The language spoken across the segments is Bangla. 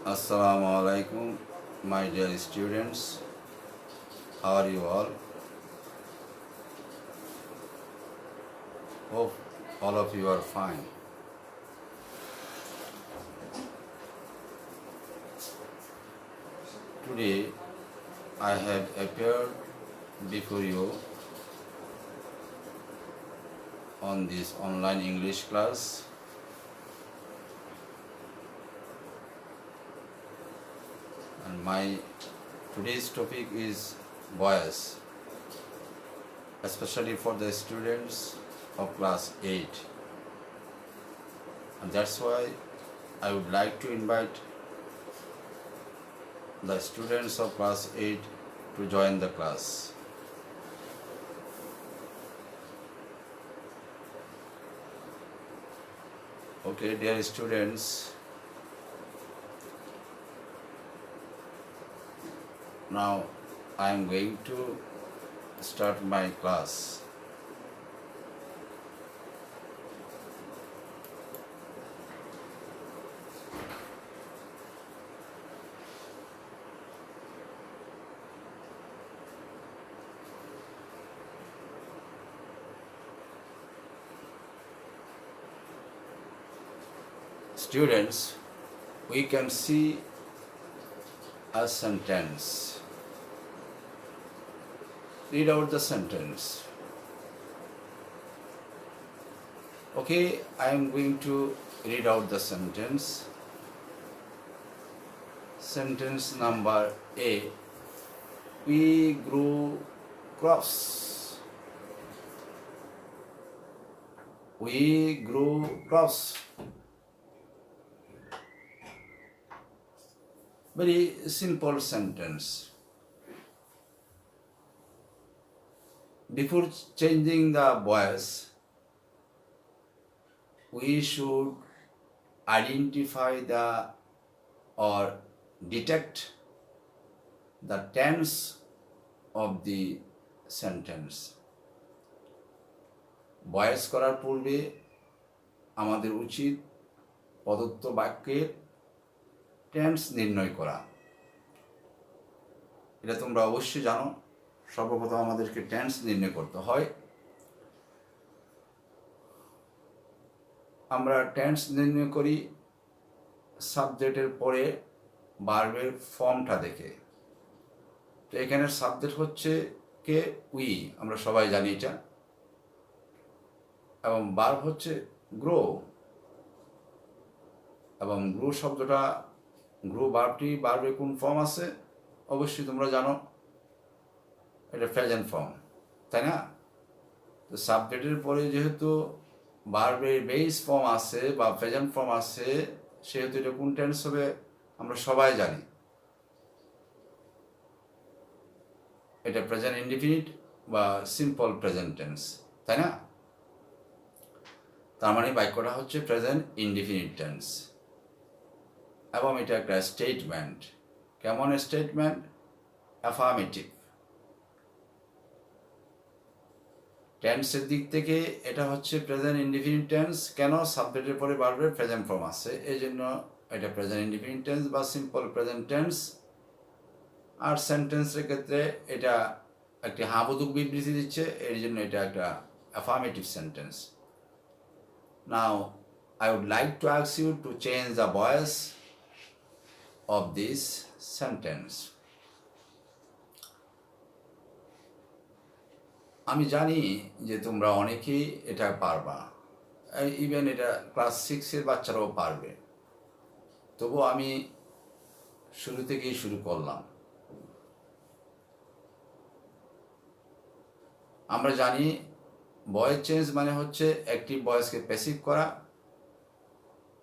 Assalamu alaikum, my dear students. How are you all? Hope all of you are fine. Today, I have appeared before you on this online English class. And my today's topic is voice, especially for the students of class 8. And that's why I would like to invite the students of class 8 to join the class. Okay, dear students, now I am going to start my class. Students, we can see a sentence. Read out the sentence. Okay, I am going to read out the sentence. Sentence number A. We grew crops. We grew crops. Very simple sentence. Before changing the voice, we should identify or detect the tense of the sentence. Voice করার পূর্বে আমাদের উচিত প্রদত্ত বাক্যের টেন্স নির্ণয় করা। এটা তোমরা অবশ্যই জানো। সর্বপ্রথম আমাদেরকে টেন্স নির্ণয় করতে হয়। আমরা টেন্স নির্ণয় করি সাবজেক্টের পরে ভার্বের ফর্মটা দেখে। তো এখানে সাবজেক্ট হচ্ছে কে উই, আমরা সবাই জানি এটা, এবং ভার্ব হচ্ছে গ্রো, এবং গ্রো শব্দটা গ্রো ভার্বের কোন ফর্ম আছে অবশ্যই তোমরা জানো, এটা প্রেজেন্ট ফর্ম, তাই না? তো সাবজেক্টের পরে যেহেতু ভার্বের বেস ফর্ম আছে বা প্রেজেন্ট ফর্ম আছে, সেহেতু এটা কোন টেন্স হবে আমরা সবাই জানি, এটা প্রেজেন্ট ইনডিফিনিট বা সিম্পল প্রেজেন্ট টেন্স, তাই না? তার মানে বাক্যটা হচ্ছে প্রেজেন্ট ইনডিফিনিট টেন্স, এবং এটা একটা স্টেটমেন্ট। কেমন স্টেটমেন্ট? অ্যাফার্মেটিভ। টেন্সের দিক থেকে এটা হচ্ছে প্রেজেন্ট ইনডিফিনিট টেন্স। কেন? সাবজেক্টের পরে ভার্বের প্রেজেন্ট ফর্ম আছে, এই জন্য এটা প্রেজেন্ট ইনডিফিনিট টেন্স বা সিম্পল প্রেজেন্ট টেন্স। আর সেন্টেন্সের ক্ষেত্রে এটা একটি হাবোধক বিবৃতি দিচ্ছে, এর জন্য এটা একটা affirmative sentence. Now I would like to ask you to change the voice of this sentence. আমি জানি যে তোমরা অনেকেই এটা পারবা, ইভেন এটা ক্লাস 6-এর বাচ্চারাও পারবে। তবু আমি শুরু থেকেই শুরু করলাম। আমরা জানি ভয়েস চেঞ্জ মানে হচ্ছে অ্যাক্টিভ ভয়েসকে প্যাসিভ করা,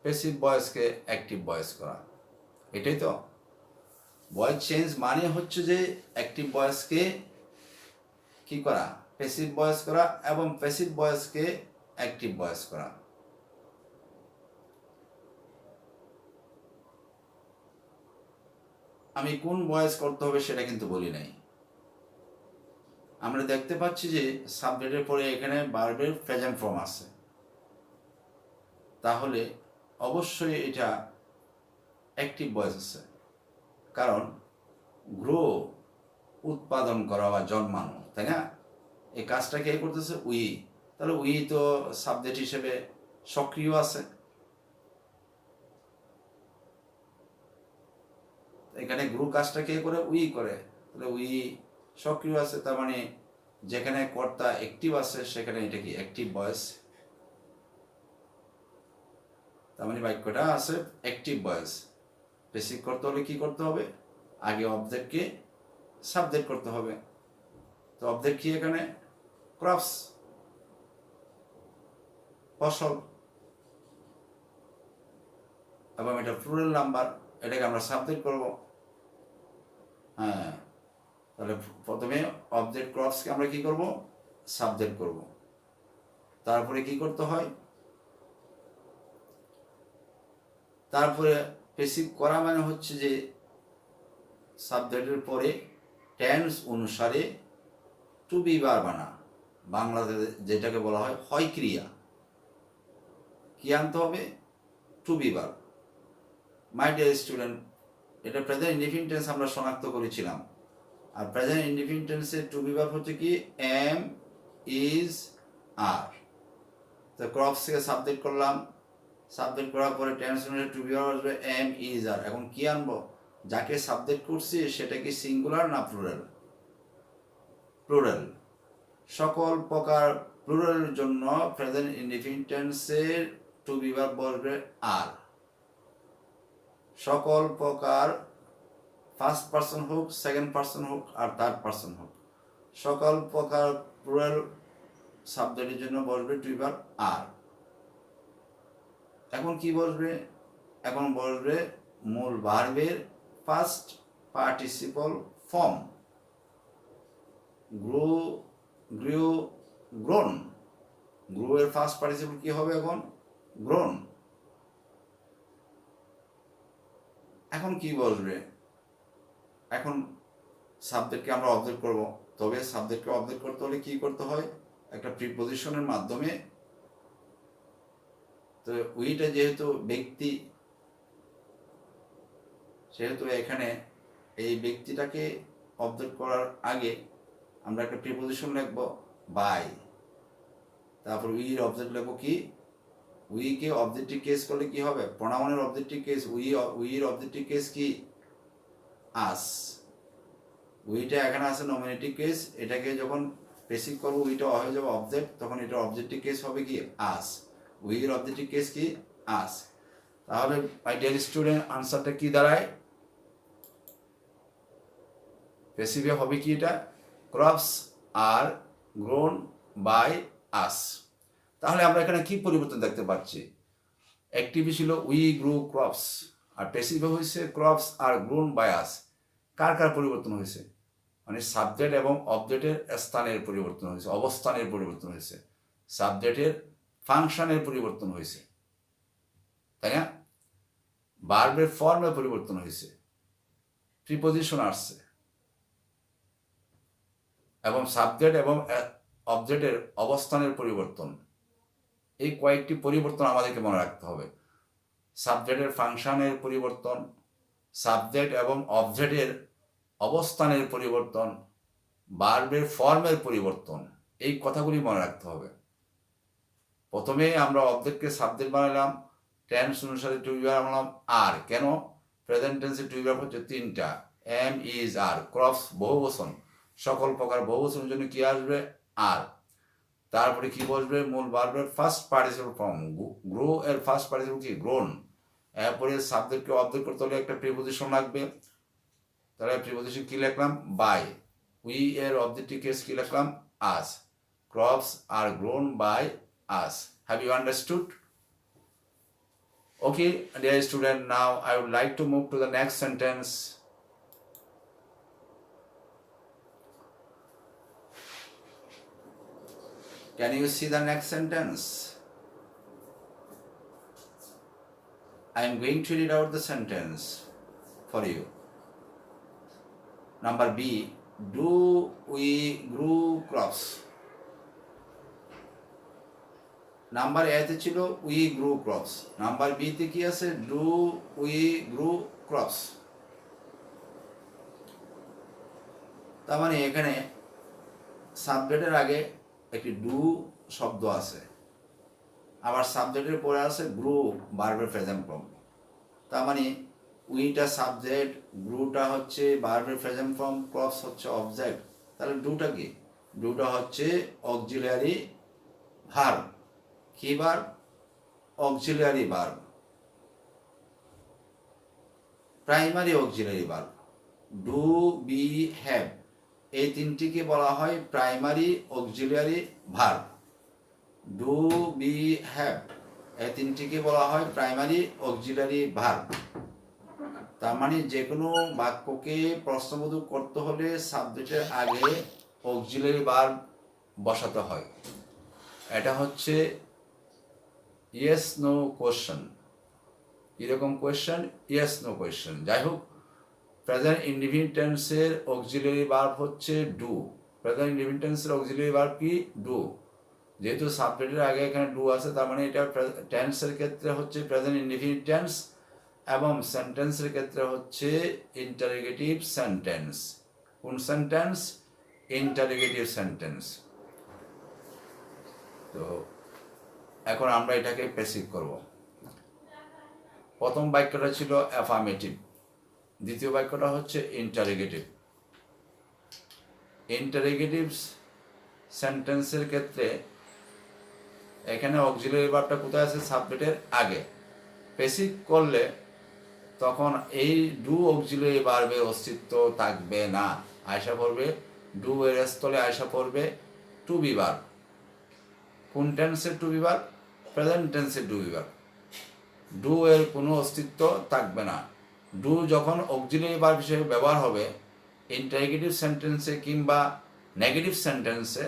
প্যাসিভ ভয়েসকে অ্যাক্টিভ ভয়েস করা, এটাই তো। ভয়েস চেঞ্জ মানে হচ্ছে যে অ্যাক্টিভ ভয়েসকে কি করা, প্যাসিভ ভয়েস করা, এবং প্যাসিভ ভয়েসকে অ্যাক্টিভ ভয়েস করা। আমি কোন ভয়েস করতে হবে সেটা কিন্তু বলি নাই। আমরা দেখতে পাচ্ছি যে সাবজেক্টের পরে এখানে ভার্বের প্রেজেন্ট ফর্ম আছে, তাহলে অবশ্যই এটা অ্যাক্টিভ ভয়েস আছে, কারণ গ্রো উৎপাদন করা বা জন্মানো, তাই না? এই কাজটা কে করতেছে? উই। তাহলে উই তো সাবজেক্ট হিসেবে সক্রিয় আছে। এখানে গ্রো কাজটা কে করে? উই করে। তাহলে উই সক্রিয় আছে, তার মানে যেখানে কর্তা অ্যাক্টিভ আছে সেখানে এটা কি অ্যাক্টিভ ভয়েস। তার মানে বাক্যটা আছে অ্যাক্টিভ ভয়েস। বেসিক করতে হলে কি করতে হবে? আগে অবজেক্টকে সাবজেক্ট করতে হবে। তো অবজেক্ট কি এখানে? ক্রপস, ফসল, এবং এটা প্লুরাল নাম্বার, এটাকে আমরা সাবজেক্ট করব। হ্যাঁ, তাহলে প্রথমে অবজেক্ট ক্রপসকে আমরা কি করব? সাবজেক্ট করব। তারপরে কি করতে হয়? তারপরে পেসিভ করা মানে হচ্ছে যে সাবজেক্টের পরে টেন্স অনুসারে টু বি ভার্ব আনা, বাংলাতে যেটাকে বলা হয় হয় ক্রিয়া। কি আনতে হবে? To be verb. My dear student, এটা প্রেজেন্ট ইনডিফিনিট টেন্স আমরা শনাক্ত করেছিলাম। আর প্রেজেন্ট ইনডিফিনিট টেন্সের টু বি ভার্ব হচ্ছে কি? Am, is, are. তো ক্রপস থেকে সাবজেক্ট করলাম, সাবজেক্ট করার পরে টেন্স অনুসারে টু বি ভার্ব আসবে এম, ইজ, আর। এখন কি আনবো? যাকে সাবজেক্ট করছি সেটা কি সিঙ্গুলার না প্লুরাল? প্লুরাল। সকল প্রকার প্লুরালের জন্য প্রেজেন্ট ইনডিফিনিট টেন্সের টু বি ভার্ব বসবে আর। সকল প্রকার ফার্স্ট পার্সন হোক, সেকেন্ড পার্সন হোক, আর থার্ড পার্সন হোক, সকল প্রকার প্লুরাল সাবজেক্টের জন্য বসবে টু বি ভার্ব আর। এখন কি বসবে? এখন বসবে মূল ভার্বের first participle form. Grow, গ্রিউ, grown. Grow এর ফার্স্ট পার্টিসিপল কি হবে এখন? গ্রোন। এখন কি বসবে? এখন সাবজেক্টকে আমরা অবজেক্ট করব। তবে সাবজেক্টকে অবজেক্ট করতে হলে কি করতে হয়? একটা প্রিপোজিশনের মাধ্যমে। তো উইটা যেহেতু ব্যক্তি, সেহেতু এখানে এই ব্যক্তিটাকে অবজেক্ট করার আগে আমরা একটা প্রিপোজিশন লিখব বাই। তারপর উইর অবজেক্ট লিখব কি? উইকে অবজেক্টিভ কেস করলে কি হবে? প্রোনাউনের অবজেক্টিভ কেস উইর অবজেক্টিভ কেস কি? আস। উইটা এখানে আছে নমিনেটিভ কেস, এটাকে যখন পেসিভ করবো উইটা হয়ে যাবে অবজেক্ট, তখন এটা অবজেক্টিভ কেস হবে কি? আস। উইর অবজেক্টিভ কেস কি? আস। তাহলে মাই ডিয়ার স্টুডেন্ট, আনসারটা কি দাঁড়ায়? পেসিভে হবে কি? এটা crops are grown by us. তাহলে আমরা এখানে কি পরিবর্তন দেখতে পাচ্ছি? অ্যাক্টিভে ছিল উই গ্রো ক্রপস, আর পেসিভে হয়েছে crops are grown by us. কার কার পরিবর্তন হয়েছে? মানে সাবজেক্ট এবং অবজেক্টের স্থানের পরিবর্তন হয়েছে, অবস্থানের পরিবর্তন হয়েছে, সাবজেক্টের ফাংশনের পরিবর্তন হয়েছে, তাই না? ভার্বের ফর্মের পরিবর্তন হয়েছে, প্রিপোজিশন আসছে, এবং সাবজেক্ট এবং অবজেক্টের অবস্থানের পরিবর্তন। এই কয়েকটি পরিবর্তন আমাদেরকে মনে রাখতে হবে। সাবজেক্টের ফাংশনের পরিবর্তন, সাবজেক্ট এবং অবজেক্টের অবস্থানের পরিবর্তন, ভার্বের ফর্মের পরিবর্তন, এই কথাগুলি মনে রাখতে হবে। প্রথমে আমরা অবজেক্টকে সাবজেক্ট বানালাম, টেন্স অনুসারে টু বি ভার্ব বানালাম আর। কেন? প্রেজেন্ট টেন্সে টু বি ভার্ব হচ্ছে তিনটা, এম, ইজ, আর। ক্রপস বহুবচন, সকল প্রকার বহুবচনের জন্য কি আসবে? আর। তারপরে কি বসবে? মূল ভার্বের ফার্স্ট পার্টিসিপল ফর্ম। গ্রো এর ফার্স্ট পার্টিসিপল কি? গ্রোন। এরপরে সাবজেক্টকে অবজেক্ট করতে হলে একটা প্রিপোজিশন লাগবে। তাহলে প্রিপোজিশন কি লিখলাম? বাই। উই এর অবজেক্টিভ কেস কি লিখলাম? Us. Crops are grown by us. Have you understood? Okay, dear student, now I would like to move to the next sentence. Can you see the next sentence? I am going to read out the sentence for you. Number B, do we grow crops? Number এতে ছিল উই গ্রু ক্রপস, নাম্বার বিতে কি আছে ডু উই গ্রু ক্রপস। তার মানে এখানে সাবজেক্টের আগে একটি ডু শব্দ আছে, আবার সাবজেক্টের পরে আছে গ্রু ভার্বের প্রেজেন্ট ফর্ম। তার মানে উইটা সাবজেক্ট, গ্রুটা হচ্ছে ভার্বের প্রেজেন্ট ফর্ম, ক্রপস হচ্ছে অবজেক্ট। তাহলে ডুটা কি? ডুটা হচ্ছে অক্সিলিয়ারি ভার্ব। কি verb? Auxiliary verb, primary auxiliary verb. Do, be, have এই তিনটিকে বলা হয় primary auxiliary verb. Do, be, have এই তিনটিকে বলা হয় প্রাইমারি অক্সিলিয়ারি ভার্ব। তার মানে যে কোনো বাক্যকে প্রশ্নবোধক করতে হলে সাবজেক্টের আগে অক্সিলিয়ারি ভার্ব বসাতে হয়। এটা হচ্ছে ইয়েস নো কোয়েশ্চেন। এরকম কোয়েশ্চেন ইয়েস নো কোয়েশ্চেন। যাই হোক, প্রেজেন্ট ইনডিফিনিট টেন্সের অক্সিলিয়ারি ভার্ব হচ্ছে ডু। প্রেজেন্ট ইনডিফিনিট টেন্সের অক্সিলিয়ারি ভার্ব কি? ডু। যেহেতু সাবজেক্টের আগে এখানে ডু আছে, তার মানে এটা টেন্সের ক্ষেত্রে হচ্ছে প্রেজেন্ট ইনডিফিনিট টেন্স, এবং সেন্টেন্সের ক্ষেত্রে হচ্ছে ইন্টারোগেটিভ সেন্টেন্স। কোন সেন্টেন্স? Interrogative sentence. তো এখন আমরা এটাকে প্যাসিভ করব। প্রথম বাক্যটা ছিল অ্যাফার্মেটিভ, দ্বিতীয় বাক্যটা হচ্ছে ইন্টারোগেটিভ। ইন্টারোগেটিভ সেন্টেন্সের ক্ষেত্রে এখানে অক্সিলিয়ারি ভার্বটা কোথায় আছে? সাবজেক্টের আগে। প্যাসিভ করলে তখন এই ডু অক্সিলিয়ারি ভার্বের অস্তিত্ব থাকবে না, আয়সা পড়বে ডু এর স্থলে আয়সা পড়বে টু বি ভার্ব। কোন টেন্সের টু বি ভার্ব? প্রেজেন্ট টেন্সের টু বি ভার্ব। ডু এর কোনো অস্তিত্ব থাকবে না। ডু যখন অক্সিলিয়ারি ভার্ব হিসেবে ব্যবহার হবে ইন্টারোগেটিভ সেন্টেন্সে কিংবা নেগেটিভ সেন্টেন্সে,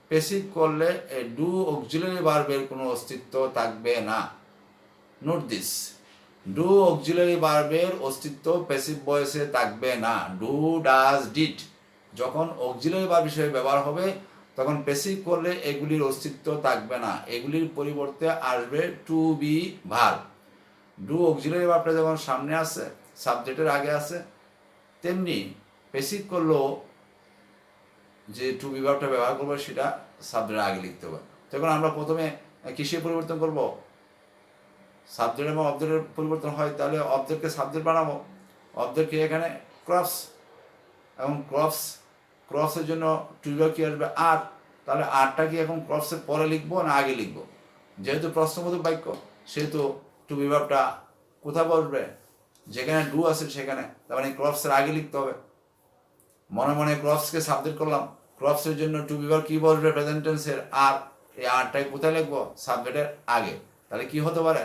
প্যাসিভ করলে এই ডু অক্সিলিয়ারি ভার্বের কোনো অস্তিত্ব থাকবে না। নোট দিস, ডু অক্সিলিয়ারি ভার্বের অস্তিত্ব প্যাসিভ ভয়েসে থাকবে না। ডু, ডাজ, ডিড যখন অক্সিলিয়ারি ভার্ব হিসেবে ব্যবহার হবে তখন প্যাসিভ করলে এগুলির অস্তিত্ব থাকবে না, এগুলির পরিবর্তে আসবে to be verb. Do auxiliary ভার্বটা যখন সামনে আসে, সাবজেক্টের আগে আসে, তেমনি প্যাসিভ করলেও যে টু বি ভার্বটা ব্যবহার করবো সেটা সাবজেক্টের আগে লিখতে হবে। তখন আমরা প্রথমে কিসের পরিবর্তন করব? সাবজেক্ট এবং অবজেক্টের পরিবর্তন হয়, তাহলে অবজেক্টকে সাবজেক্ট বানাবো। অবজেক্টকে এখানে ক্রপস, এবং ক্রপসের জন্য টু বি ভার্ব কি আসবে? আর। তাহলে আরটা কি এখন ক্রপসের পরে লিখবো না আগে লিখবো? যেহেতু প্রশ্নবোধক বাক্য সেহেতু টু বি ভার্বটা কোথায় বসবে? যেখানে ডু আছে সেখানে, তার মানে ক্রপসের আগে লিখতে হবে। মনে মনে ক্রপসকে সাবজেক্ট করলাম, ক্রপসের জন্য টু বি ভার্ব কি বসবে? প্রেজেন্ট টেন্সের আর। এই আরটাই কোথায় লিখবো? সাবজেক্টের আগে। তাহলে কি হতে পারে?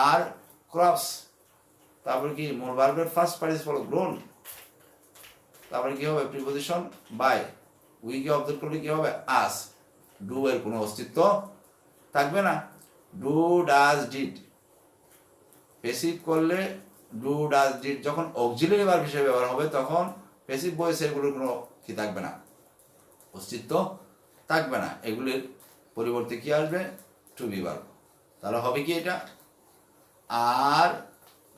আর ক্রপস, তারপরে কি মূল ভার্বের ফার্স্ট পার্টিসিপল গ্রোন, তারপরে কি হবে? Preposition by. উইকে অবজেক্ট করলে কি হবে? আস। ডু এর কোনো অস্তিত্ব থাকবে না। ডু, ডাজ, ডিড প্যাসিভ করলে ডু, ডাজ, ডিড যখন অক্সিলিয়ারি ভার্ব হিসেবে ব্যবহার হবে তখন প্যাসিভ ভয়েস এগুলোর কোনো কি থাকবে না? অস্তিত্ব থাকবে না। এগুলির পরিবর্তে কি আসবে? To be verb. তাহলে হবে কি এটা? Are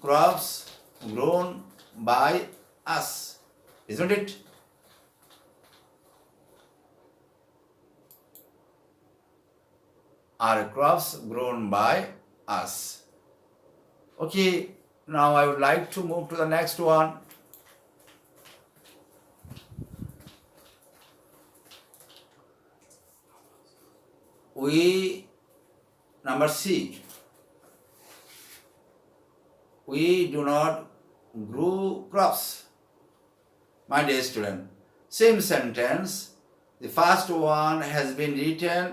crops grown by us, isn't it? Are crops grown by us? Okay, now I would like to move to the next one. Number C. We do not grow crops. My dear student, same sentence. The first one has been written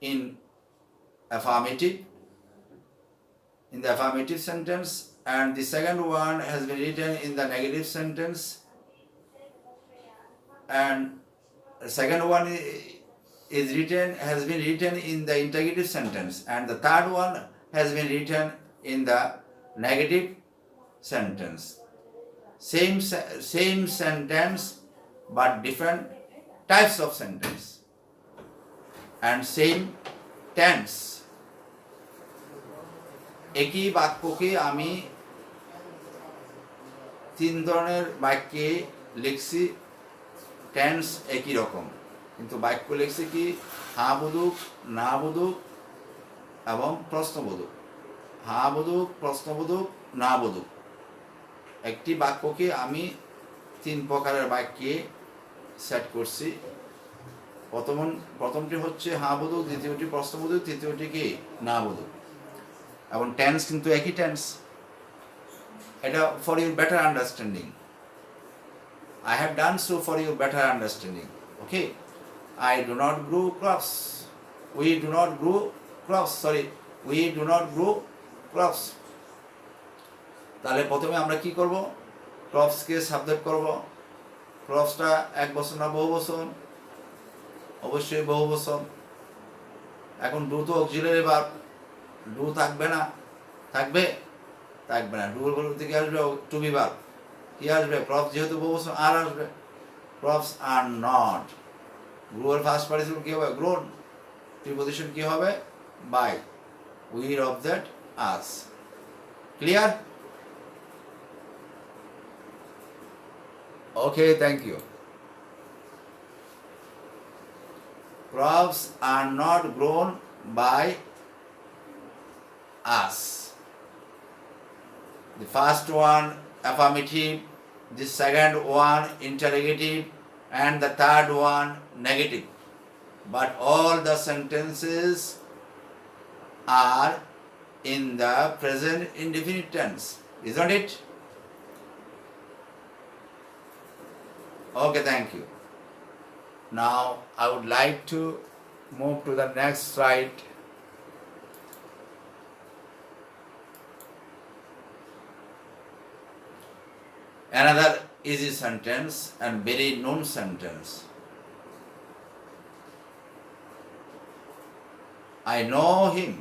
in affirmative, in the affirmative sentence, and the second one has been written in the negative sentence, and the second one has been written in the interrogative sentence, and the third one has been written in the negative sentence. Same sentence but different types of sentence, and same tense, একই বাক্যকে আমি 3 ধরনের বাক্যে লিখছি, টেন্স একই রকম, কিন্তু বাক্য লিখছি কি হ্যাঁ বোধক, না বোধক এবং প্রশ্নবোধক। হ্যাঁ বোধক, প্রশ্নবোধক, না বোধক। একটি বাক্যকে আমি 3 প্রকারের বাক্যে সেট করছি। প্রথমটি হচ্ছে হ্যাঁ বোধক, দ্বিতীয়টি প্রশ্নবোধক, তৃতীয়টি কি না বোধক। এবং টেন্স কিন্তু একই টেন্স। এটা for your better understanding, I have done so for your better understanding. Okay, I do not grow crops. We do not grow crops. Sorry, we do not grow crops. তাহলে প্রথমে আমরা কি করব? ক্রপসকে সাবজেক্ট করব। ক্রপসটা 1 বছর না বহু বছর? অবশ্যই বহু বছর। এখন ডু তো অক্সিলারি ভার্ব, ডু থাকবে না? থাকবে? থাকবে না। ডুর বলতে কি আসবে? To be verb. কি আসবে? ক্রপস যেহেতু বহু বছর আর আসবে। Crops are not. গ্রোর ফার্স্ট পার্টিসিপল কি হবে? গ্রোন। প্রিপোজিশন কি হবে? বাই। উইর of that us. Clear? Okay, thank you. Crops are not grown by us. The first one affirmative, the second one interrogative, and the third one negative. But all the sentences are in the present indefinite tense, isn't it? Okay, thank you. Now I would like to move to the next slide. Another easy sentence and very known sentence. I know him.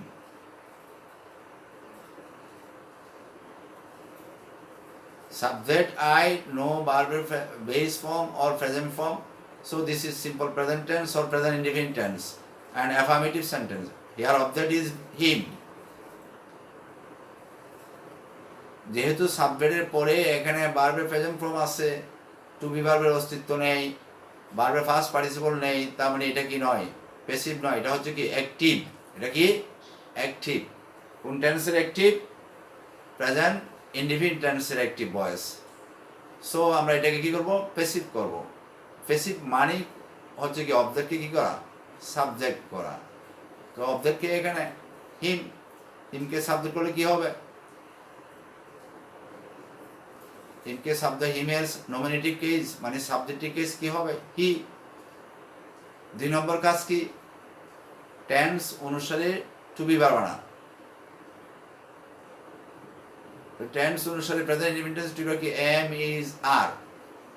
Subject I, know verb base form or present form. So this is simple present tense or present indefinite tense and affirmative sentence. Here object is him. যেহেতু সাবজেক্টের পরে এখানে ভার্বের প্রেজেন্ট ফর্ম আছে, টু বি ভার্বের অস্তিত্ব নেই, ভার্বের ফার্স্ট পার্টিসিপল নেই, তার মানে এটা কি নয়? প্যাসিভ নয়, এটা হচ্ছে কি অ্যাক্টিভ। এটা কি অ্যাক্টিভ। কোন টেন্সের অ্যাক্টিভ? প্রেজেন্ট ইনডিফিনিট টেন্সের অ্যাক্টিভ ভয়েস। সো আমরা এটাকে কি করব? প্যাসিভ করব। প্যাসিভ মানে হচ্ছে কি অবজেক্টকে কি করা? সাবজেক্ট করা। তো অবজেক্টকে এখানে হিম, হিমকে সাবজেক্ট করলে কি হবে? in case of the him-ers nominative case মানে সাবজেক্টিভ কেস কি হবে? হি। 2 নম্বর কাজ কি? টেন্স অনুসারে টু বি ভার্ব আনা। টেন্স অনুসারে present indefinite tense to be কি এম ইজ আর।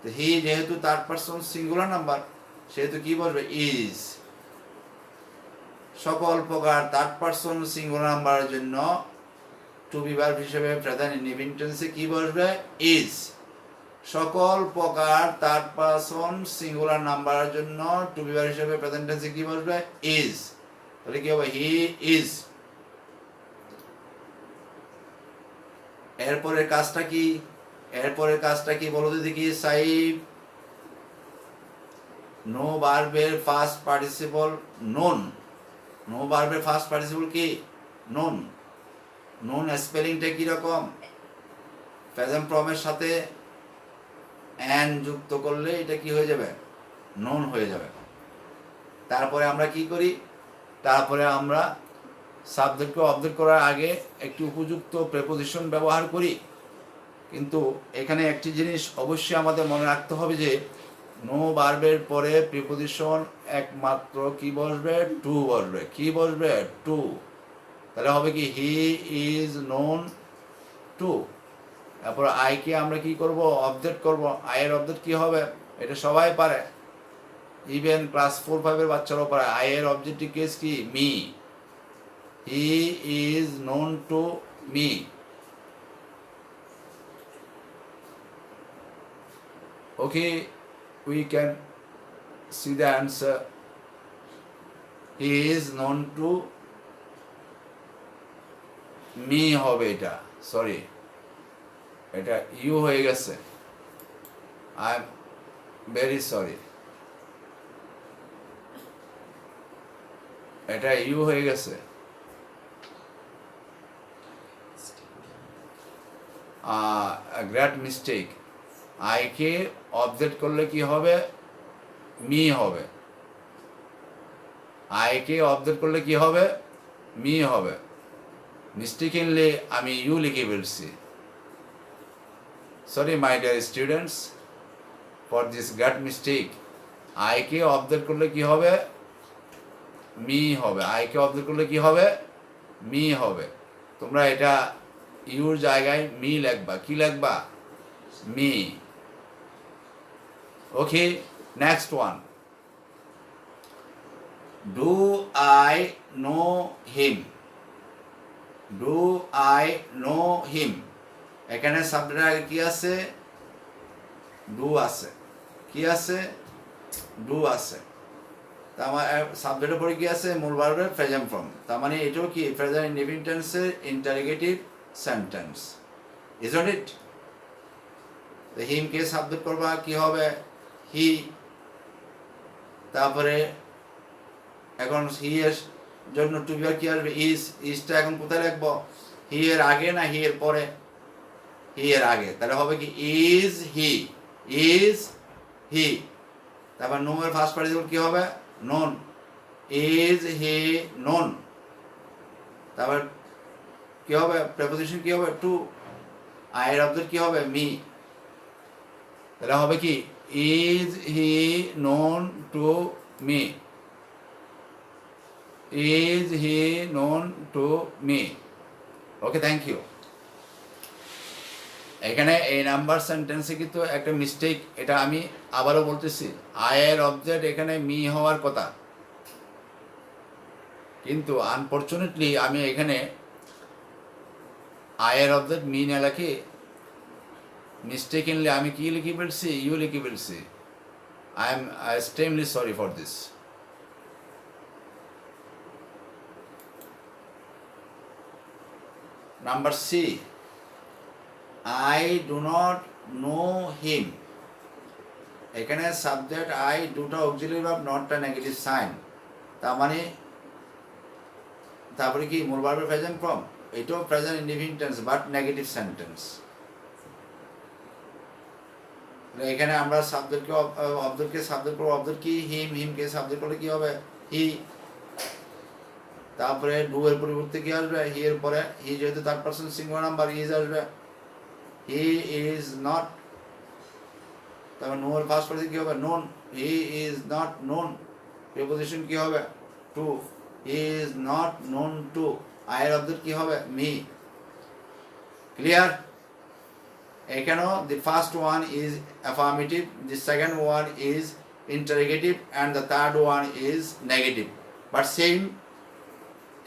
তো হি যেহেতু থার্ড পারসন সিঙ্গুলার নাম্বার, সেহেতু কি বসবে? ইজ। সকল প্রকার থার্ড পারসন সিঙ্গুলার নাম্বারের জন্য টু বি ভার্ব হিসেবে প্রেজেন্ট ইনডিফিনিট টেন্সে কি বসবে? ইজ। সকল প্রকার থার্ড পারসন সিঙ্গুলার নাম্বারের জন্য টু বি ভার্ব হিসেবে প্রেজেন্ট টেন্সে কি বসবে? ইজ। তাহলে কি হবে? He is. এরপরের কাজটা কি? এরপরের কাজটা কি বলো তো দেখি সাইব। নো ভার্বের ফার্স্ট পার্টিসিপল নোন। নো ভার্বের ফার্স্ট পার্টিসিপল কি? নোন। নোন স্পেলিংটা কি রকম? প্রেজেন্ট ফর্মের সাথে অ্যান যুক্ত করলে এটা কি হয়ে যাবে? নোন হয়ে যাবে। তারপরে আমরা কি করি? তারপরে আমরা সাবজেক্টকে অবজেক্ট করার আগে একটি উপযুক্ত প্রেপোজিশন ব্যবহার করি। কিন্তু এখানে একটি জিনিস অবশ্যই আমাদের মনে রাখতে হবে যে নো ভার্বের পরে প্রিপোজিশন একমাত্র কি বসবে? টু বসবে। কি বসবে? টু। তাহলে হবে কি? He is known to. তারপর আইকে আমরা কি করব? অবজেক্ট করব। আয়ের অবজেক্ট কি হবে? এটা সবাই পারে, ইভেন ক্লাস 4-5 বাচ্চারাও পারে। আয়ের অবজেক্টিভ কেস কি? Me. He is known to me. Okay, we can see the answer. He is known to me হবে, এটা সরি, এটা ইউ হয়ে গেছে, আই এম ভেরি সরি, এটা ইউ হয়ে গেছে। Great mistake. আইকে অবজেক্ট করলে কি হবে? মি হবে। আইকে অবজেক্ট করলে কি হবে? মি হবে। মিস্টেকেনলি আমি ইউ লিখে ফেলছি। Sorry my dear students for this great mistake. আইকে অবজেক্ট করলে কি হবে? মি হবে। আইকে অবজেক্ট করলে কি হবে? মি হবে। তোমরা এটা ইউর জায়গায় মি লিখবা। কি লিখবা? Me. Okay, next one. Do I know him? Do I know him, এখানে সাবজেক্টের আগে কি আছে? ডু আছে। কি আছে? ডু আছে। তার মানে সাবজেক্টের পরে কি আছে? মূল ভার্বের প্রেজেন্ট ফর্ম। তার মানে এটাও কি প্রেজেন্ট ইনডিফিনিট টেন্সের ইন্টারোগেটিভ সেন্টেন্স, ইজন্ট ইট? হিমকে সাবজেক্ট করবা, কি হবে? হি। তারপরে এখন হি এর জন্য টু বি কি আসবে? ইজ। ইজটা এখন কোথায় লিখবো? হি এর আগে না হি এর পরে? হি এর আগে। তাহলে হবে কি? Is he. Is he. তারপর নো এর ফার্স্ট পার্টিসিপল কি হবে? নোন। Is he known. তারপর কি হবে? প্রেপোজিশন কি হবে? টু। আয়ের অবজেক্ট কি হবে? মি। তাহলে হবে কি? Is he known to me. Is he known to me. Okay, thank you. এখানে এই নাম্বার সেন্টেন্সে কিন্তু একটা মিস্টেক, এটা আমি আবারও বলতেছি। আয়ের অবজেক্ট এখানে মি হওয়ার কথা, কিন্তু আনফর্চুনেটলি আমি এখানে আয়ের অবজেক্ট মি না লিখে মিস্টেকেনলি আমি কি লিখে ফেলছি? ইউ লিখে ফেলছি। I am extremely sorry for this. Number C, I do not know him. এখানে সাবজেক্ট আই, দুটা অক্সিলারি ভার্ব, নটটা নেগেটিভ সাইন। তার মানে তারপরে কি মূল ভার্বের প্রেজেন্ট ফর্ম, এটাও present indefinite tense but negative sentence. এখানে আমরা সাবজেক্টকে অবজেক্টকে সাবজেক্ট করব, অবজেক্ট কি? হিম। হিমকে সাবজেক্ট করলে কি হবে? হি। তারপরে ডু এর পরিবর্তে কি আসবে? হি এর পরে হি, যেহেতু third person singular number, is আসবে। He is not. তারপর নো এর ফার্স্ট পার্টিসিপল কি হবে? Known. He is not known. Preposition কি হবে? To. He is not known to. আয়ের অবজেক্ট কি হবে? মি। ক্লিয়ার? এখানেও the first one is affirmative, the second one is interrogative, and the third one is negative, but same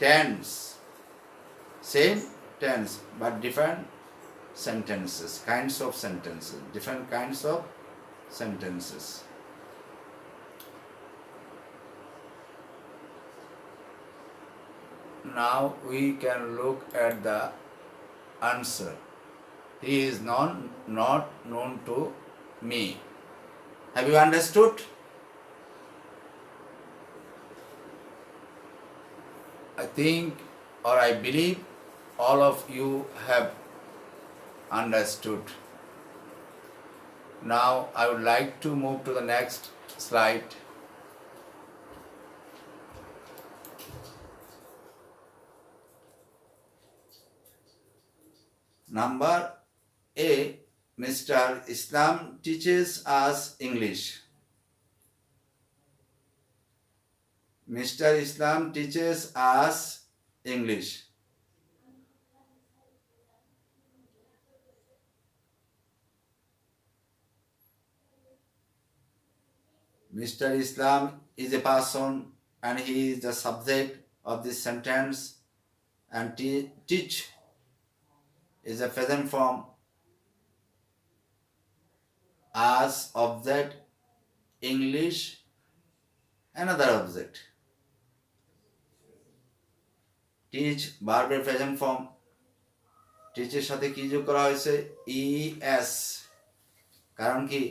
tense, but different sentences, kinds of sentences, different kinds of sentences. Now we can look at the answer. He is not known to me. Have you understood? I think, or I believe, all of you have understood. Now I would like to move to the next slide. Number A, Mr. Islam teaches us English. Mr. Islam teaches us English. Mr. Islam is a person and he is the subject of this sentence, and teach is a present form, as object, English another object. Teach verb present form, টিচের সাথে কি যোগ করা হয়েছে? ইএস। কারণ কি?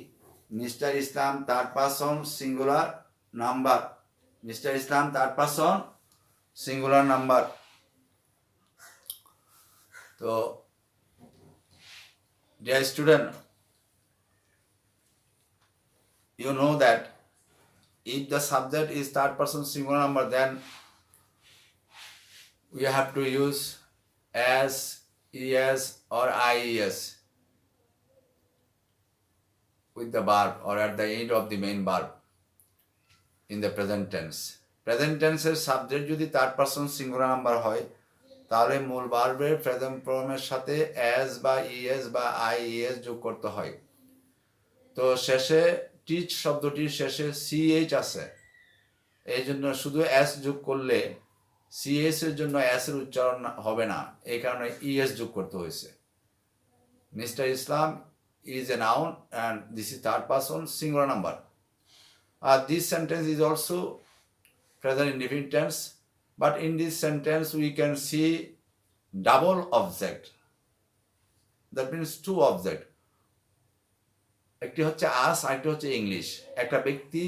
Mister Islam third person singular number. Mister Islam third person singular number. তো dear student, you know that if the subject is third person singular number, then we have to use as, es or ies with the verb or at the end of the main verb in the present tense. Present tense এর সাবজেক্ট যদি থার্ড পারসন সিঙ্গুলার নাম্বার হয় তাহলে মূল ভার্বের প্রেজেন্ট ফর্মের সাথে as বা es বা ies যোগ করতে হয়। তো শেষে টিচ শব্দটির শেষে ch আছে, এই জন্য শুধু s যোগ করলে ch এর জন্য s এর উচ্চারণ হবে না, এই কারণে es যোগ করতে হয়েছে। Mister Islam is a noun and this is third person singular number. This sentence is also present indefinite tense, but in this sentence we can see double object. That means two object. একটি হচ্ছে আস, আরেকটি হচ্ছে ইংলিশ। একটা ব্যক্তি,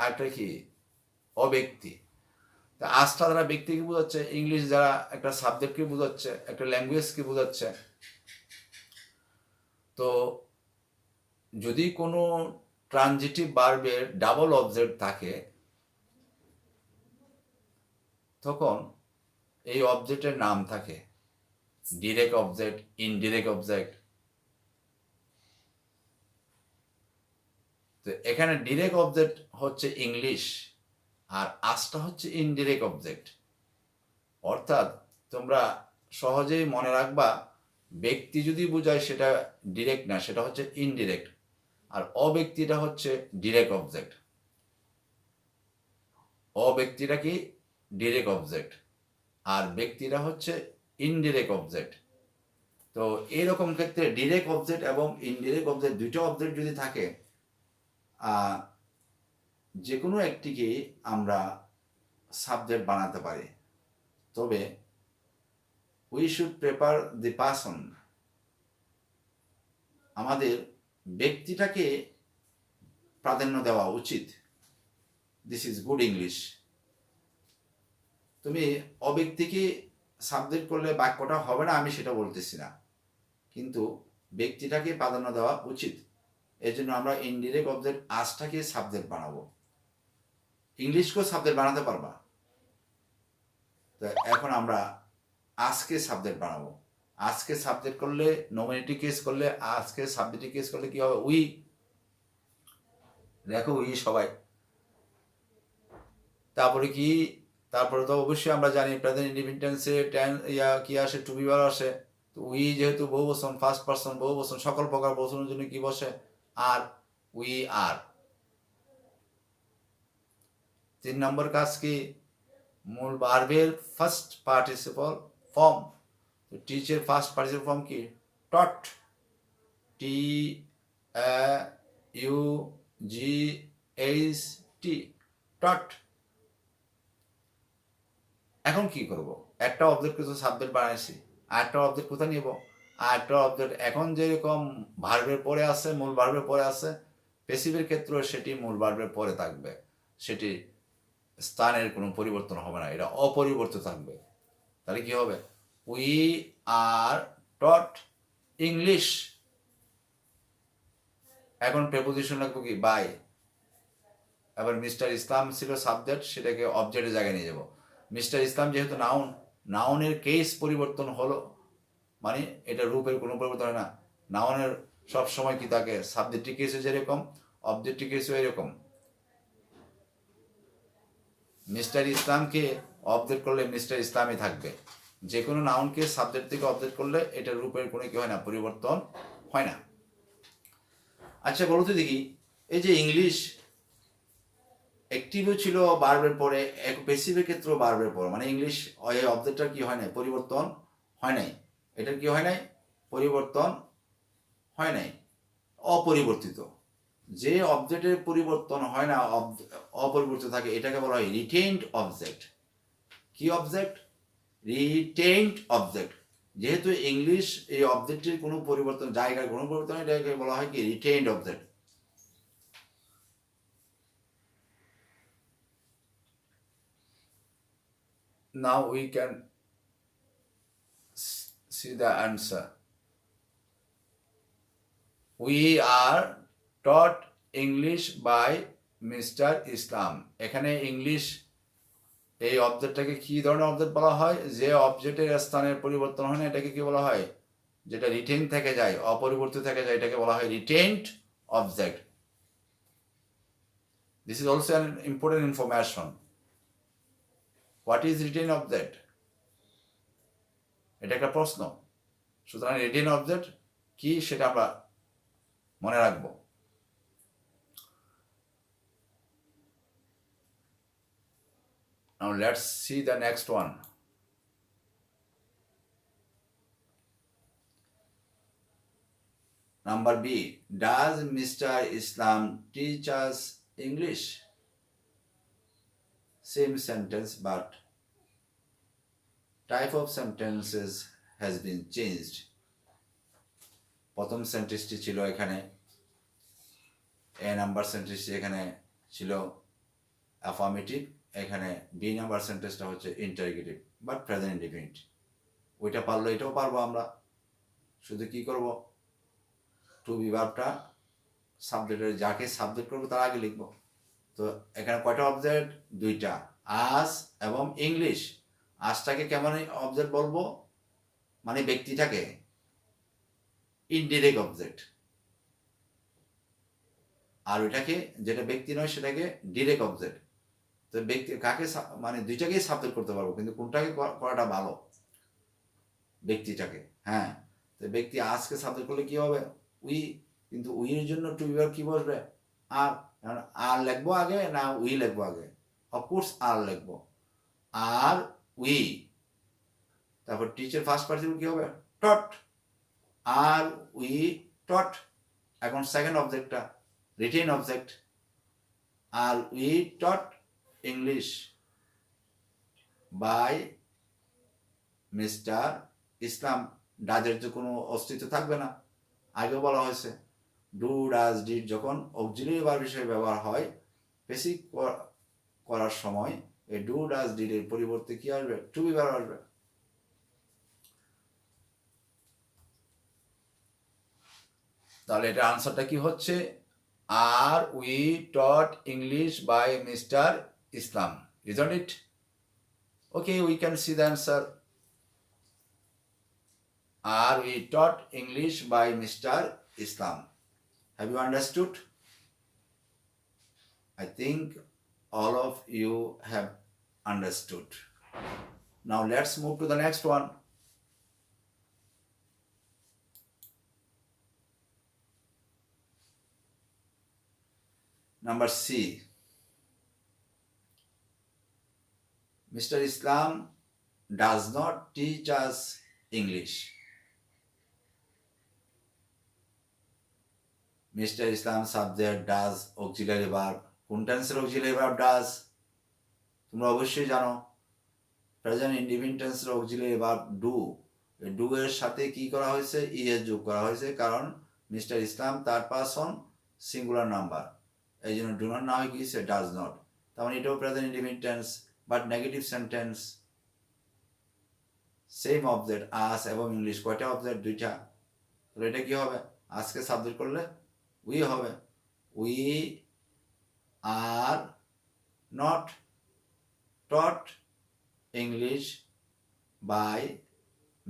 আরেকটা কি অব্যক্তি। তা আসটা দ্বারা ব্যক্তিকে বোঝাচ্ছে, ইংলিশ দ্বারা একটা সাবজেক্টকে বোঝাচ্ছে, একটা ল্যাঙ্গুয়েজকে বোঝাচ্ছে। তো যদি কোনো ট্রানজিটিভ ভার্বের ডাবল অবজেক্ট থাকে তখন এই অবজেক্টের নাম থাকে ডিরেক্ট অবজেক্ট, ইনডিরেক্ট অবজেক্ট। তো এখানে ডিরেক্ট অবজেক্ট হচ্ছে ইংলিশ আর আসটা হচ্ছে ইনডিরেক্ট অবজেক্ট। অর্থাৎ তোমরা সহজেই মনে রাখবা, ব্যক্তি যদি বোঝায় সেটা ডিরেক্ট না, সেটা হচ্ছে ইনডিরেক্ট, আর অব্যক্তিটা হচ্ছে ডিরেক্ট অবজেক্ট। অব্যক্তিটা কি? ডিরেক্ট অবজেক্ট, আর ব্যক্তিরা হচ্ছে ইনডিরেক্ট অবজেক্ট। তো এইরকম ক্ষেত্রে ডিরেক্ট অবজেক্ট এবং ইনডিরেক্ট অবজেক্ট দুইটা অবজেক্ট যদি থাকে, যে কোনো একটিকে আমরা সাবজেক্ট বানাতে পারি। তবে we should prefer the person, আমাদের ব্যক্তিটাকে প্রাধান্য দেওয়া উচিত। This is good English. তুমি অব্যক্তিকে সাবজেক্ট করলে বাক্যটা হবে না, আমি সেটা বলতেছি না, কিন্তু ব্যক্তিটাকে প্রাধান্য দেওয়া উচিত। এই জন্য আমরা ইনডিরেক্ট অবজেক্ট আসটাকে সাবজেক্ট বানাবো। ইংলিশকেও সাবজেক্ট বানাতে পারবা। তো এখন আমরা আজকে সাবজেক্ট বানাবো। আজকে সাবজেক্ট করলে, নমিনেটিভ কেস করলে, আজকে সাবজেক্টিভ কেস করলে কি হবে? উই। দেখো উই সবাই। তারপরে কি? তারপরে তো অবশ্যই আমরা জানি প্রেজেন্ট ইনডিফিনিট টেন্সে কি আসে? টু বি ভার্ব আসে। তো উই যেহেতু বহুবচন, ফার্স্ট পারসন বহুবচন, সকল প্রকার বচনের জন্য কি বসে? আর। We are. 3 নম্বর কাজ কি? মূল ভার্বের ফার্স্ট পার্টিসিপল ফর্ম। তো টিচের ফার্স্ট পার্টিসিপল ফর্ম কি? Taught. T U G H T, taught. এখন কি করব? একটা অবজেক্ট কিছু সাবজেক্ট বানাইছি, আর একটা অবজেক্ট কোথায় নিব? আর একটা অবজেক্ট এখন যেরকম ভার্বের পরে আছে, মূল ভার্বের পরে আছে, প্যাসিভের ক্ষেত্রেও সেটি মূল ভার্বের পরে থাকবে। সেটি স্থানের কোনো পরিবর্তন হবে না, এটা অপরিবর্তিত থাকবে। তাহলে কি হবে? We R taught English. এখন প্রেপোজিশন লাগবে কি? বাই। এবার মিস্টার ইসলাম ছিল সাবজেক্ট, সেটাকে অবজেক্টের জায়গায় নিয়ে যাব। মিস্টার ইসলাম যেহেতু নাউন, নাউনের কেস পরিবর্তন হলো, মানে এটা রূপের কোনো পরিবর্তন হয় না। নাউনের সব সময় কি থাকে? সাবজেক্টিভ কেসে যেরকম, অবজেক্টিভ কেসও এরকম। মিস্টার ইসলামকে অবজেক্ট করলে মিস্টার ইসলামই থাকবে। যে কোনো নাউনকে সাবজেক্ট থেকে অবজেক্ট করলে এটা রূপের কোনো কি হয় না? পরিবর্তন হয় না। আচ্ছা বলো তো দেখি, এই যে ইংলিশ অ্যাক্টিভও ছিল ভার্বের পরে, এক প্যাসিভের ক্ষেত্রেও ভার্বের পর, মানে ইংলিশ এই অবজেক্টটার কি হয় নাই? পরিবর্তন হয় নাই। এটার কি হয় নাই? পরিবর্তন হয় নাই, অপরিবর্তিত। যে অবজেক্টের পরিবর্তন হয় না, অপরিবর্তিত থাকে, এটাকে বলা হয় রিটেইনড অবজেক্ট। কি অবজেক্ট? Retained object. যেহেতু ইংলিশ এই অবজেক্টের কোনো পরিবর্তন, জায়গার কোনো পরিবর্তন, এটাকে বলা হয় কি retained object. Now we can see the answer. We are taught English by Mr. Islam. এখানে ইংলিশ এই অবজেক্টটাকে কি ধরনের অবজেক্ট বলা হয়? যে অবজেক্টের স্থানের পরিবর্তন হয় না, এটাকে কি বলা হয়? যেটা রিটেইন থেকে যায়, অপরিবর্তিত থেকে যায়, এটাকে বলা হয় retained object. This is also an important information. What is retain object? এটা একটা প্রশ্ন। সুতরাং রিটেইন অবজেক্ট কি সেটা আমরা মনে রাখবো। Now let's see the next one. Number B. Does Mr. Islam teach us English? Same sentence but type of sentences has been changed. প্রথম সেন্টেন্সটি ছিল এখানে এ নাম্বার সেন্টেন্সটি এখানে ছিল অ্যাফার্মেটিভ, এখানে বি নাম্বার সেন্টেন্সটা হচ্ছে ইন্টারোগেটিভ বাট প্রেজেন্ট ইনডিফিনিট। ওইটা পারলো, এটাও পারবো আমরা। শুধু কি করব, টু বি ভার্বটা সাবজেক্টের যাকে সাবজেক্ট করবো তার আগে লিখবো। তো এখানে কয়টা অবজেক্ট? দুইটা, আস এবং ইংলিশ। আসটাকে কেমন অবজেক্ট বলবো? মানে ব্যক্তিটাকে ইনডিরেক্ট অবজেক্ট, আর ওইটাকে যেটা ব্যক্তি নয় সেটাকে ডিরেক্ট অবজেক্ট। তো ব্যক্তি কাকে মানে দুইটাকেই সাবজেক্ট করতে পারবো, কিন্তু কোনটাকে করাটা ভালো? ব্যক্তিটাকে। হ্যাঁ, তো ব্যক্তি আজকে সাবজেক্ট করলে কি হবে? উই। কিন্তু উইয়ের জন্য টু বি ভার্ব কি বসবে? আর। আর লিখবো আগে না উই লিখবো আগে? অফকোর্স আর লিখবো। আর উই, তারপর টিচার ফার্স্ট পার্টিসিপল কি হবে? টট। Are we taught. এখন সেকেন্ড অবজেক্টটা retained object. Are we taught English by mister Islam. ডাজের যে কোনো অস্তিত্ব থাকবে না। আগেও বলা হয়েছে ডু ডাজ ডিড যখন অক্সিলিয়ারি ভার্ব হিসেবে ব্যবহার হয় বেসিক করার সময় এই ডু ডাজ ডিড এর পরিবর্তে কি আসবে? টু বি ভার্ব আসবে। তাহলে এটা আনসারটা কি হচ্ছে? Are we taught English by mister Islam, isn't it? Okay, we can see the answer. Are we taught English by Mr. Islam? Have you understood? I think all of you have understood. Now let's move to the next one. Number C. Mr. Islam does not teach us English. Mr. Islam subject does auxiliary verb. কোন টেন্সের auxiliary verb does? তোমরা অবশ্যই জানো প্রেজেন্ট ইনডিফিনিট টেন্সের auxiliary verb do। এই do এর সাথে কি করা হয়েছে? es যোগ করা হয়েছে, কারণ mister Islam third person singular number, এই জন্য ডু নট না হয় কি সে ডাজ নট। তার মানে এটাও present indefinite tense but negative sentence. Same object us এবং ইংলিশ, কয়টা অবজেক্ট? দুইটা। তাহলে এটা কি হবে? আজকে সাবজেক্ট করলে উই হবে। We are not taught English by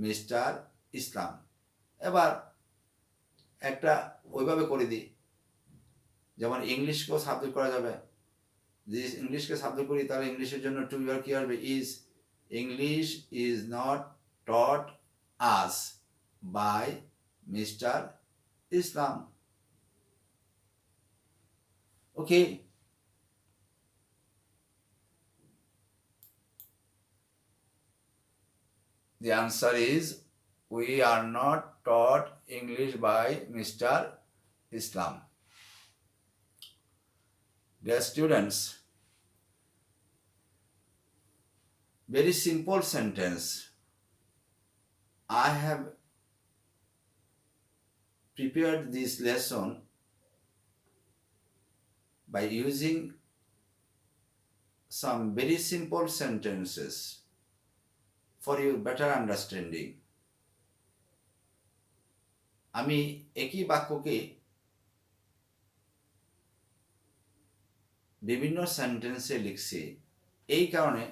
mister Islam. এবার একটা ওইভাবে করে দিই, যেমন ইংলিশকেও সাবজেক্ট করা যাবে। যদি ইংলিশকে সাবজেক্ট করি তাহলে ইংলিশের জন্য টু বি ভার্ব কি আসবে? Is. English is not taught us by mister Islam. Okay. The answer is we are not taught English by Mr. Islam. Dear students, very simple sentence. I have prepared this lesson by using some very simple sentences for your better understanding. আমি একই বাক্যকে বিভিন্ন সেন্টেন্সে লিখছি, এই কারণে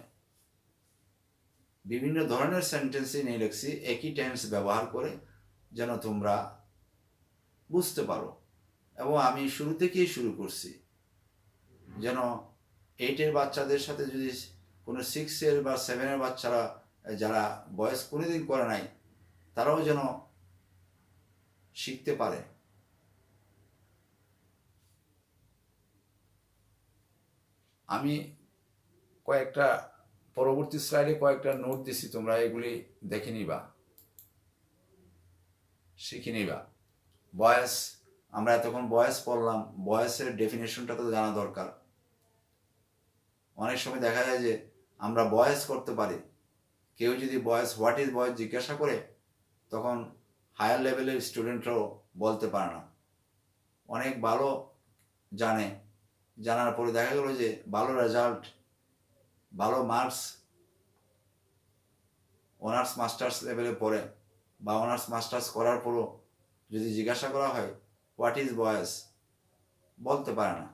বিভিন্ন ধরনের সেন্টেন্সে নিয়ে লিখছি একই টেন্স ব্যবহার করে, যেন তোমরা বুঝতে পারো। এবং আমি শুরু থেকেই শুরু করছি, যেন 8-এর বাচ্চাদের সাথে যদি কোনো 6-এর বা 7-এর বাচ্চারা যারা বয়স কোনোদিন করে নাই, তারাও যেন শিখতে পারে। আমি কয়েকটা পরবর্তী স্লাইডে কয়েকটা নোট দিছি, তোমরা এগুলি দেখে নিবা, শিখে নিবা। বয়স, আমরা এতক্ষণ বয়স পড়লাম, বয়সের ডেফিনেশনটা তো জানা দরকার। অনেক সময় দেখা যায় যে আমরা বয়স করতে পারি, কেউ যদি বয়স হোয়াট ইজ বয়স জিজ্ঞাসা করে, তখন হায়ার লেভেলের স্টুডেন্টরাও বলতে পারে না। অনেক ভালো জানে, জানার পরে দেখা গেল যে ভালো রেজাল্ট, ভালো মার্কস, অনার্স মাস্টার্স লেভেলে পড়ে বা অনার্স মাস্টার্স করার পরও যদি জিজ্ঞাসা করা হয় হোয়াট ইজ বয়স, বলতে পারে না।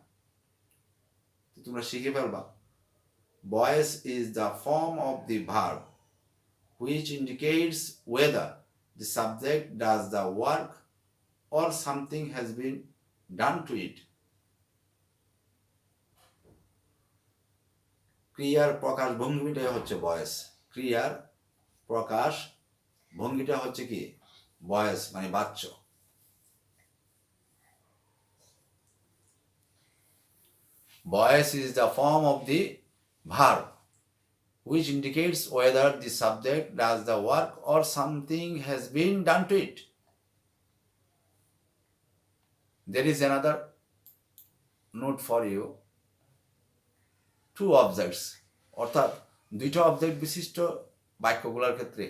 তোমরা শিখে ফেলবা। বয়স is the form of the verb which indicates whether the subject does the work or something has been done to it. ক্রিয়ার প্রকাশ ভঙ্গিটাই হচ্ছে বয়স। ক্রিয়ার প্রকাশ ভঙ্গিটা হচ্ছে কি বয়স, মানে বাচ্য। Voice is the form of the verb which indicates whether the subject does the work or something has been done to it. There is another note for you. Two objects, অর্থাৎ দুইটা অবজেক্ট বিশিষ্ট বাক্যগুলোর ক্ষেত্রে,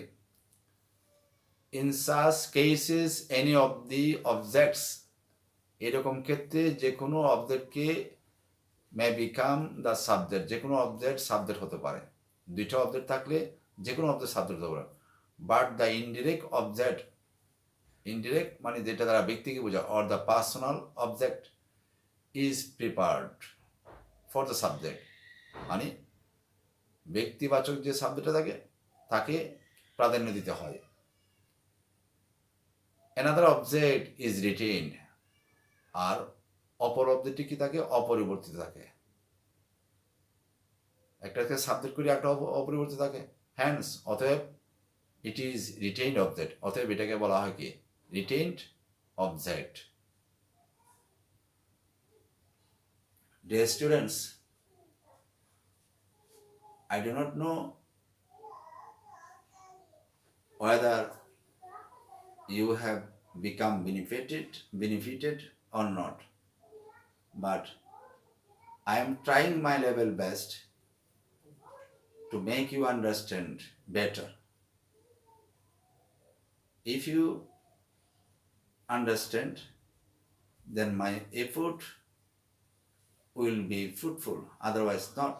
in such cases any of the objects, এরকম ক্ষেত্রে যে কোনো অবজেক্টকে may become the subject, যে কোনো অবজেক্ট সাবজেক্ট হতে পারে। দুইটা অবজেক্ট থাকলে যে কোনো অবজেক্ট সাবজেক্ট হতে পারে। But the indirect object, indirect মানে যেটা দ্বারা ব্যক্তিকে বোঝায়, or the personal object is preferred for the subject, মানে ব্যক্তিবাচক যে সাবজেক্টটা থাকে তাকে প্রাধান্য দিতে হয়। অ্যানাদার অবজেক্ট ইজ রিটেইনড, আর অপর অবজেক্টটি কি থাকে, অপরিবর্তিত থাকে। একটাকে সাবজেক্ট করে একটা অপরিবর্তিত থাকে, হ্যান্স অতএব ইট ইজ রিটেইনড অবজেক্ট, অতএব এটাকে বলা হয় কি retained object. Dear students, I do not know whether you have become benefited or not, but I am trying my level best to make you understand better. If you understand, then my effort will be fruitful, otherwise not.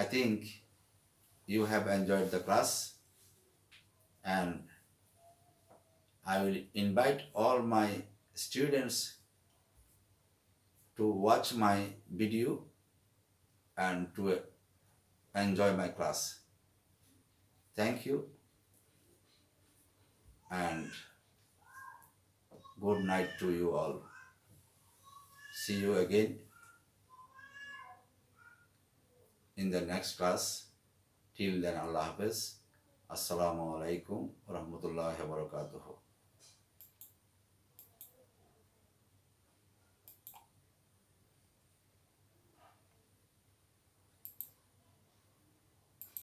I think you have enjoyed the class, and I will invite all my students to watch my video and to enjoy my class. Thank you, and good night to you all. See you again in the next class. Till then, Allah Hafiz. Assalamu alaikum wa rahmatullahi wa barakatuh.